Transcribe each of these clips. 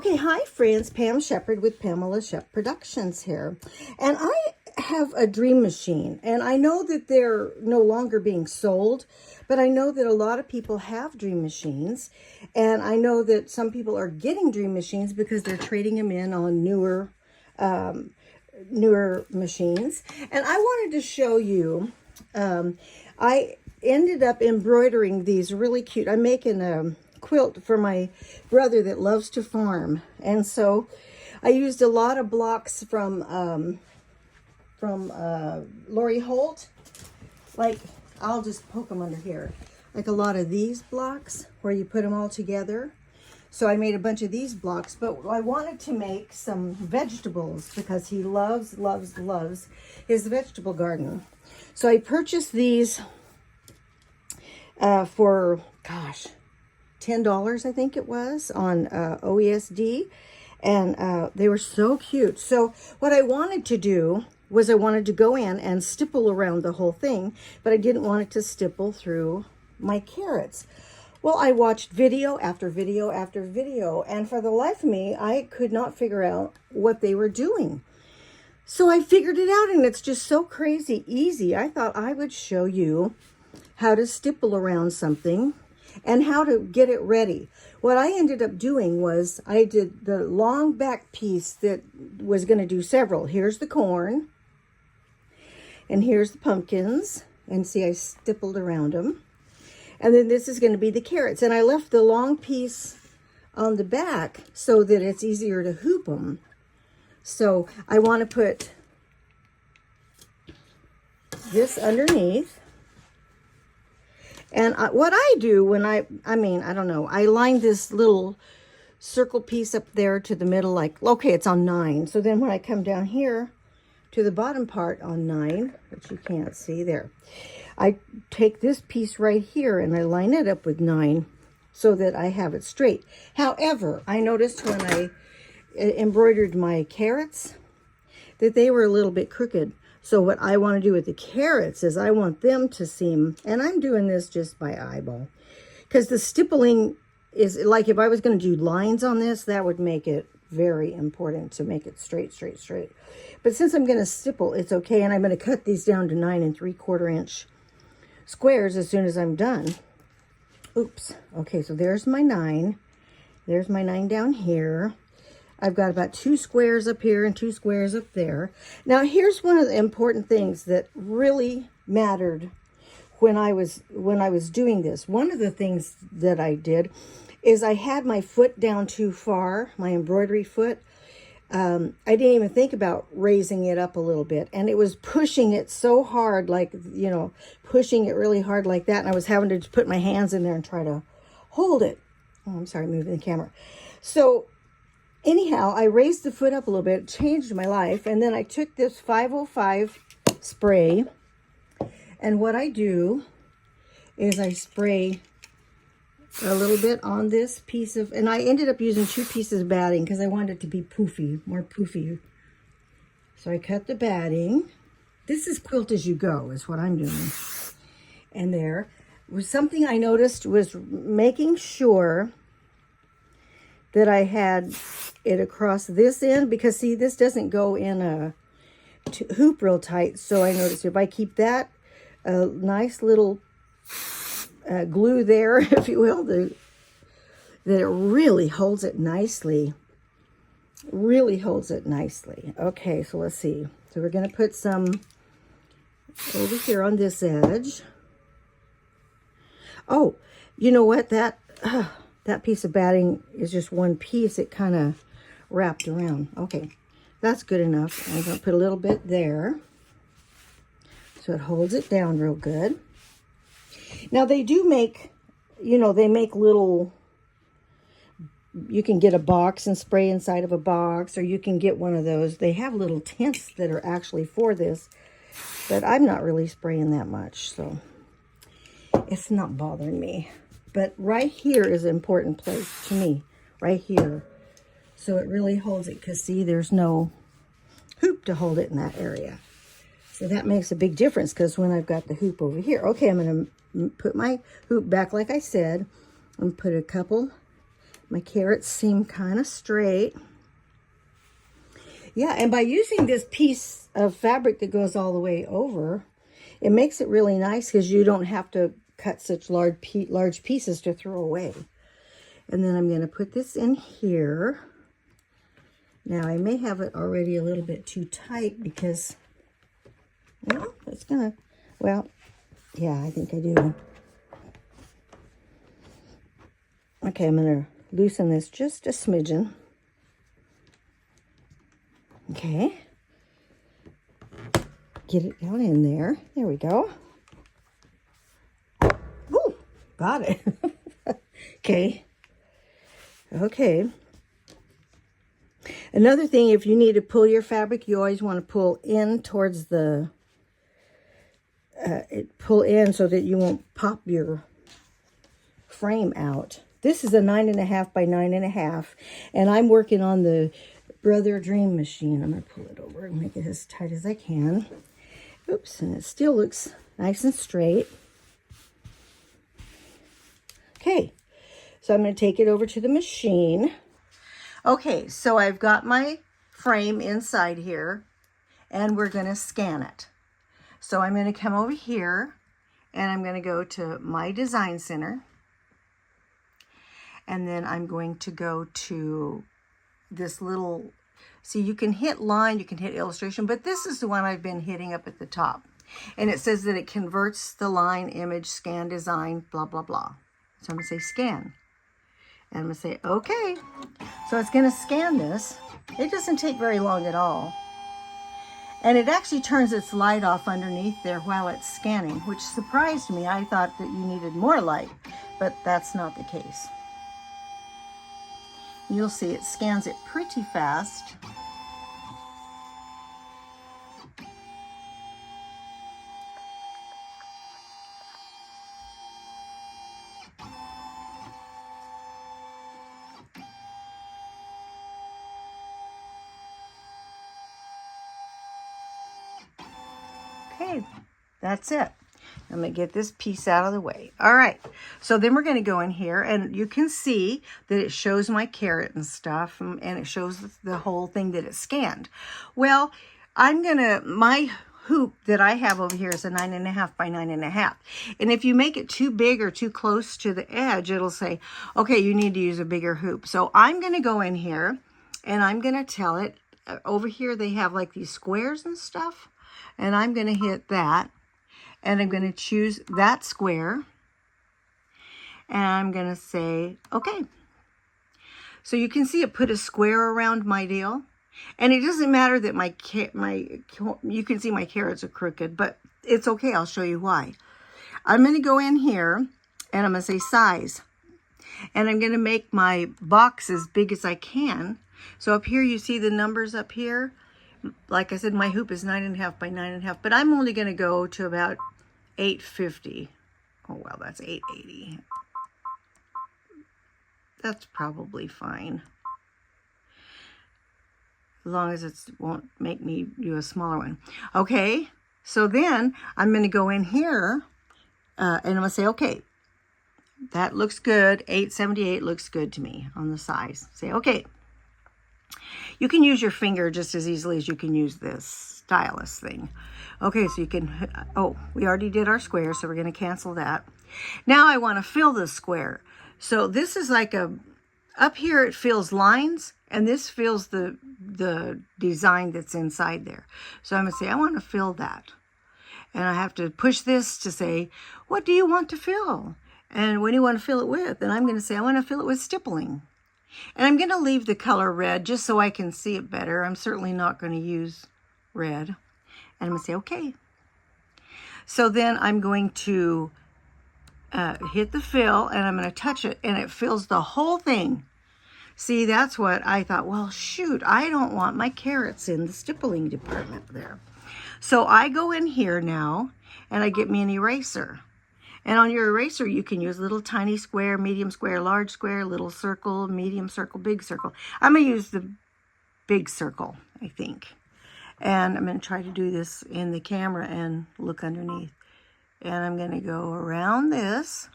Okay, hi friends, Pam Shepherd with Pamela Shep Productions here. And I have a dream machine, and I know that they're no longer being sold, but I know that a lot of people have dream machines, and I know that some people are getting dream machines because they're trading them in on newer machines. And I wanted to show you, I ended up embroidering these really cute, I'm making a quilt for my brother that loves to farm, and so I used a lot of blocks from Lori Holt. Like, I'll just poke them under here, like a lot of these blocks where you put them all together. So I made a bunch of these blocks, but I wanted to make some vegetables because he loves his vegetable garden. So I purchased these for, gosh, $10, I think it was, on OESD, and they were so cute. So what I wanted to do was I wanted to go in and stipple around the whole thing, but I didn't want it to stipple through my carrots. Well, I watched video after video after video, and for the life of me, I could not figure out what they were doing. So I figured it out, and it's just so crazy easy. I thought I would show you how to stipple around something and how to get it ready. What I ended up doing was I did the long back piece that was going to do several. Here's the corn, and here's the pumpkins, and see, I stippled around them. And then this is going to be the carrots, and I left the long piece on the back so that it's easier to hoop them. So I want to put this underneath. And what I do when I don't know, I line this little circle piece up there to the middle, like, okay, it's on 9. So then when I come down here to the bottom part on 9, which you can't see there, I take this piece right here and I line it up with 9 so that I have it straight. However, I noticed when I embroidered my carrots that they were a little bit crooked. So what I want to do with the carrots is I want them to seem, and I'm doing this just by eyeball, because the stippling is, like, if I was going to do lines on this, that would make it very important to make it straight. But since I'm going to stipple, it's okay, and I'm going to cut these down to 9 3/4 inch squares as soon as I'm done. Oops. Okay, so there's my 9. There's my 9 down here. I've got about 2 squares up here and 2 squares up there. Now, here's one of the important things that really mattered when I was doing this. One of the things that I did is I had my foot down too far, my embroidery foot. I didn't even think about raising it up a little bit, and it was pushing it so hard, like, you know, pushing it really hard like that, and I was having to put my hands in there and try to hold it. Oh, I'm sorry, moving the camera. So anyhow, I raised the foot up a little bit, changed my life, and then I took this 505 spray, and what I do is I spray a little bit on this piece of, and I ended up using 2 pieces of batting because I wanted it to be poofy, more poofy. So I cut the batting. This is quilt as you go is what I'm doing. And there was something I noticed was making sure that I had it across this end, because see, this doesn't go in a hoop real tight. So I noticed if I keep that nice little glue there, if you will, that it really holds it nicely. Really holds it nicely. Okay, so let's see. So we're going to put some over here on this edge. Oh, you know what? That piece of batting is just one piece. It kind of wrapped around. Okay, that's good enough. I'm going to put a little bit there so it holds it down real good. Now, they do make, you know, they make little, you can get a box and spray inside of a box, or you can get one of those. They have little tents that are actually for this, but I'm not really spraying that much, so it's not bothering me. But right here is an important place to me, right here. So it really holds it, because see, there's no hoop to hold it in that area. So that makes a big difference, because when I've got the hoop over here, okay, I'm going to put my hoop back like I said, and put a couple My carrots seem kind of straight. Yeah, and by using this piece of fabric that goes all the way over, it makes it really nice because you don't have to cut such large pieces to throw away. And then I'm going to put this in here. Now, I may have it already a little bit too tight because, well, it's going to, well, yeah, I think I do. Okay, I'm going to loosen this just a smidgen. Okay. Get it down in there. There we go. Ooh, got it. Okay. Okay. Another thing, if you need to pull your fabric, you always want to pull in towards the, pull in so that you won't pop your frame out. This is a 9.5 by 9.5, and I'm working on the Brotherdreammachine. I'm going to pull it over and make it as tight as I can. Oops, and it still looks nice and straight. Okay, so I'm going to take it over to the machine. Okay, so I've got my frame inside here, and we're going to scan it. So I'm going to come over here, and I'm going to go to my design center, and then I'm going to go to this little, see, you can hit line, you can hit illustration, but this is the one I've been hitting up at the top. And it says that it converts the line, image, scan, design, blah, blah, blah. So I'm going to say scan. And I'm going to say, okay. So it's going to scan this. It doesn't take very long at all. And it actually turns its light off underneath there while it's scanning, which surprised me. I thought that you needed more light, but that's not the case. You'll see it scans it pretty fast. Okay, that's it. I'm going to get this piece out of the way. All right, so then we're going to go in here, and you can see that it shows my carrot and stuff, and it shows the whole thing that it's scanned. Well, my hoop that I have over here is a 9.5 by 9.5. And if you make it too big or too close to the edge, it'll say, okay, you need to use a bigger hoop. So I'm going to go in here, and I'm going to tell it, over here they have like these squares and stuff, and I'm going to hit that. And I'm going to choose that square, and I'm going to say, okay. So you can see it put a square around my deal. And it doesn't matter that you can see my carrots are crooked, but it's okay. I'll show you why. I'm going to go in here, and I'm going to say size. And I'm going to make my box as big as I can. So up here, you see the numbers up here. Like I said, my hoop is 9.5 by 9.5, but I'm only going to go to about 850. Oh, well, that's 880. That's probably fine. As long as it won't make me do a smaller one. Okay, so then I'm going to go in here, and I'm going to say, okay, that looks good. 878 looks good to me on the size. Say, okay. You can use your finger just as easily as you can use this stylus thing. Okay, so you can, oh, we already did our square, so we're going to cancel that. Now I want to fill this square. So this is like up here it fills lines, and this fills the design that's inside there. So I'm going to say, I want to fill that. And I have to push this to say, what do you want to fill? And what do you want to fill it with? And I'm going to say, I want to fill it with stippling. And I'm going to leave the color red just so I can see it better. I'm certainly not going to use red. And I'm going to say, okay. So then I'm going to hit the fill, and I'm going to touch it, and it fills the whole thing. See, that's what I thought. Well, shoot, I don't want my carrots in the stippling department there. So I go in here now, and I get me an eraser. And on your eraser, you can use little tiny square, medium square, large square, little circle, medium circle, big circle. I'm going to use the big circle, I think. And I'm going to try to do this in the camera and look underneath. And I'm going to go around this.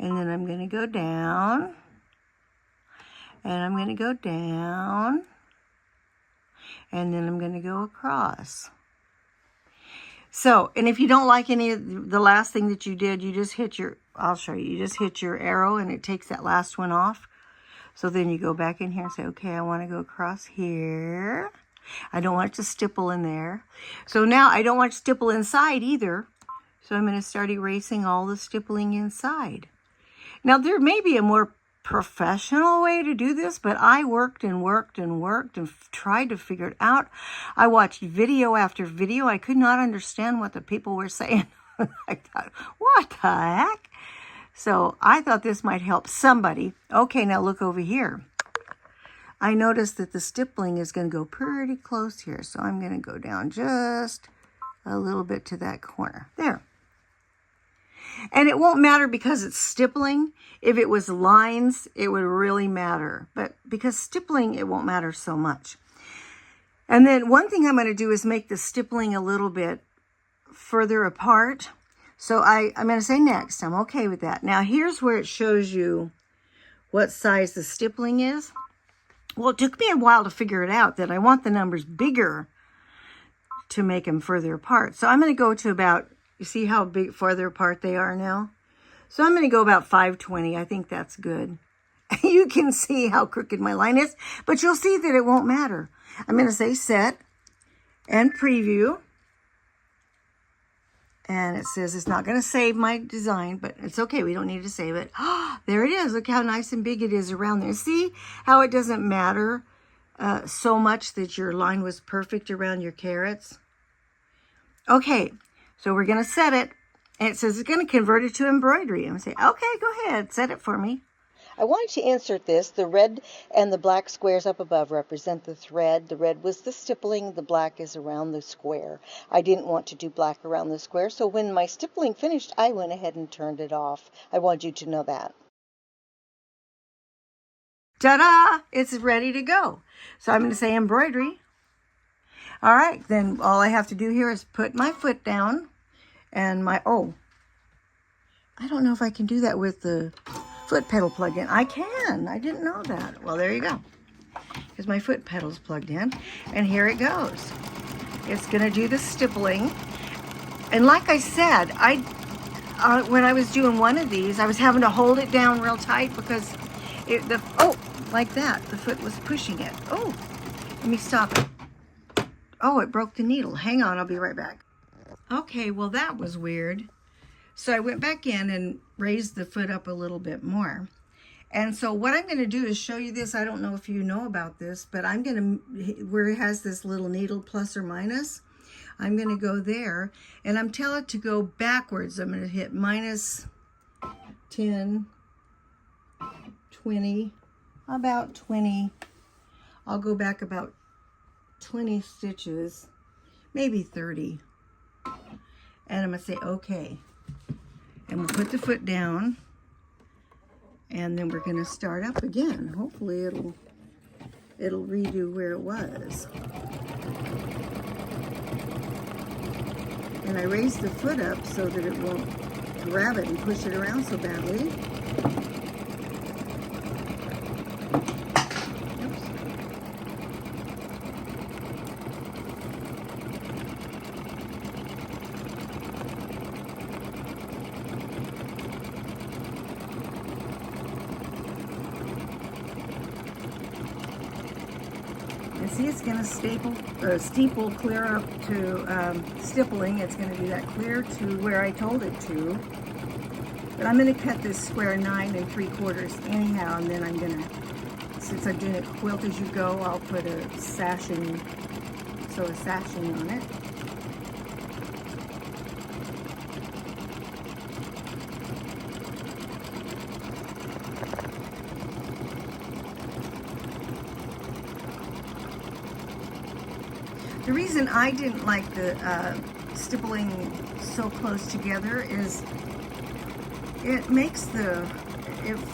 And then I'm going to go down. And I'm going to go down. And then I'm going to go across. So, and if you don't like any of the last thing that you did, you just hit your, I'll show you, you just hit your arrow and it takes that last one off. So then you go back in here and say, okay, I want to go across here. I don't want it to stipple in there. So now I don't want it to stipple inside either. So I'm going to start erasing all the stippling inside. Now there may be a more professional way to do this, but I worked and tried to figure it out. I watched video after video. I could not understand what the people were saying. I thought, what the heck? So I thought this might help somebody. Okay, now look over here. I noticed that the stippling is going to go pretty close here. So I'm going to go down just a little bit to that corner. There. And it won't matter because it's stippling. If it was lines, it would really matter. But because stippling, it won't matter so much. And then one thing I'm going to do is make the stippling a little bit further apart. So I'm going to say next. I'm okay with that. Now here's where it shows you what size the stippling is. Well, it took me a while to figure it out that I want the numbers bigger to make them further apart. So I'm going to go to about, you see how big farther apart they are now? So I'm going to go about 520. I think that's good. You can see how crooked my line is, but you'll see that it won't matter. I'm going to say set and preview. And it says it's not going to save my design, but it's okay. We don't need to save it. There it is. Look how nice and big it is around there. See how it doesn't matter so much that your line was perfect around your carrots? Okay, so we're going to set it. And it says it's going to convert it to embroidery. I'm going to say, okay, go ahead, set it for me. I wanted to insert this. The red and the black squares up above represent the thread. The red was the stippling. The black is around the square. I didn't want to do black around the square, so when my stippling finished, I went ahead and turned it off. I wanted you to know that. Ta-da! It's ready to go. So I'm going to say embroidery. All right, then all I have to do here is put my foot down and my, oh, I don't know if I can do that with the foot pedal plug in. I can. I didn't know that. Well, there you go. Because my foot pedal's plugged in. And here it goes. It's going to do the stippling. And like I said, when I was doing one of these, I was having to hold it down real tight because like that. The foot was pushing it. Oh, let me stop it. Oh, it broke the needle. Hang on, I'll be right back. Okay, well that was weird. So I went back in and raised the foot up a little bit more. And so what I'm going to do is show you this. I don't know if you know about this, but I'm going to, where it has this little needle plus or minus, I'm going to go there and I'm telling it to go backwards. I'm going to hit minus 10, 20, about 20. I'll go back about 20 stitches, maybe 30. And I'm going to say, okay. And we'll put the foot down. And then we're going to start up again. Hopefully it'll redo where it was. And I raised the foot up so that it won't grab it and push it around so badly. See, it's going to steeple clear up to stippling. It's going to do that clear to where I told it to. But I'm going to cut this square 9 3/4 anyhow, and then I'm going to, since I'm doing a quilt as you go, I'll put a sashing, sew a sashing on it. The reason I didn't like the stippling so close together is it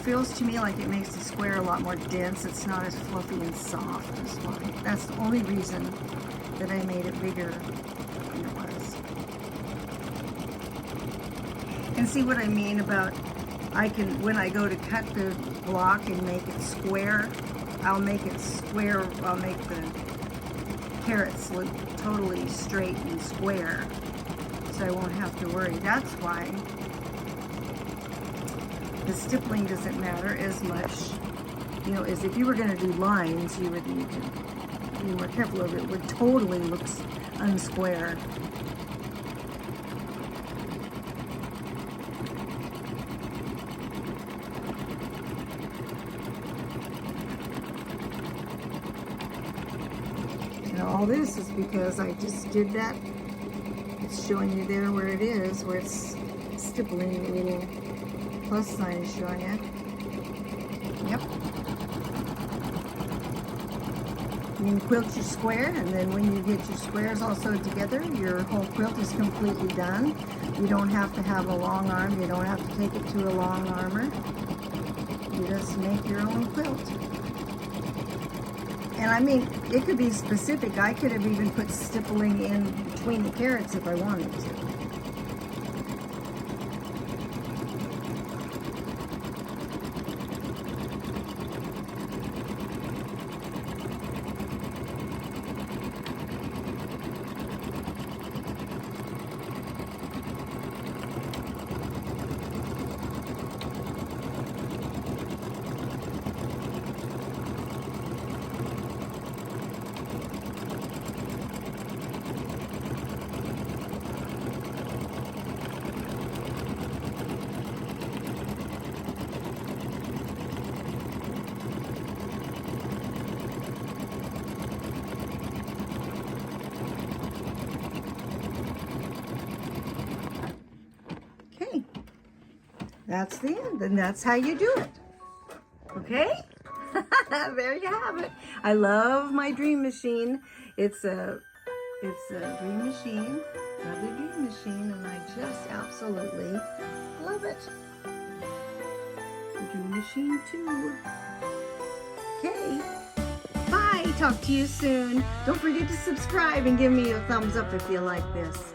feels to me like it makes the square a lot more dense. It's not as fluffy and soft as mine. That's the only reason that I made it bigger than it was. And see what I mean about, when I go to cut the block and make it square, I'll make it square. I'll make the carrots look totally straight and square, so I won't have to worry. That's why the stippling doesn't matter as much, you know, as if you were going to do lines, you would need to be more careful of it. It would totally looks unsquare. And all this is because I just did that. It's showing you there where it is, where it's stippling, the little plus sign is showing it. Yep. You can quilt your square, and then when you get your squares all sewed together, your whole quilt is completely done. You don't have to have a long arm. You don't have to take it to a long armor. You just make your own quilt. And I mean, it could be specific. I could have even put stippling in between the carrots if I wanted to. That's the end, and that's how you do it. Okay? There you have it. I love my dream machine. It's a dream machine, another dream machine, and I just absolutely love it. Dream machine too. Okay. Bye. Talk to you soon. Don't forget to subscribe and give me a thumbs up if you like this.